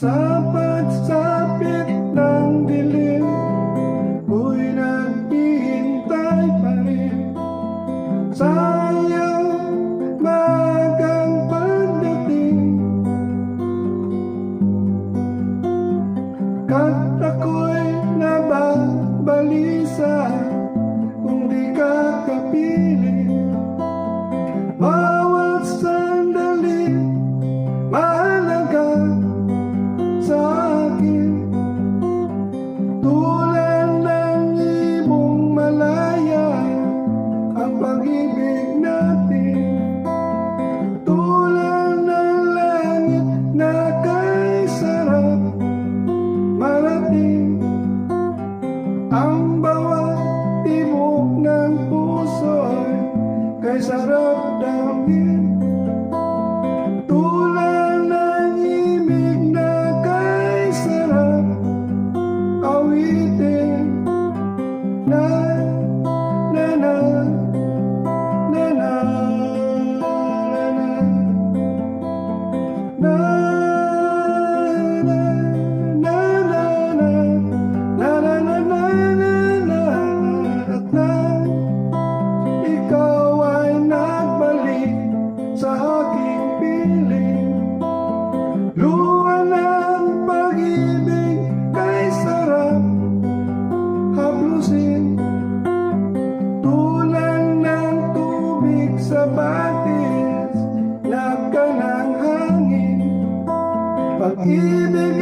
Sa pagsapit ng dilim, ko'y naghihintay pa rin sa iyong magang pagdating. Kat ako'y nababalisa kung di ka kapiling. Bawat sandali mahalaga sa akin, tulad ng ibong malaya ang pag-ibig natin, tulad ng langit na kay sarap marating. Ang bawat tibok ng puso'y kay sarap damhin, tulad ng imig na kay sarap awitin. Na na na na na na na na. At nang ikaw ay nagbalik sa aking piling, luha ng pag-ibig kay sarap haplusin, tulad ng tubig sa batis na kanang hangin. Pag-ibig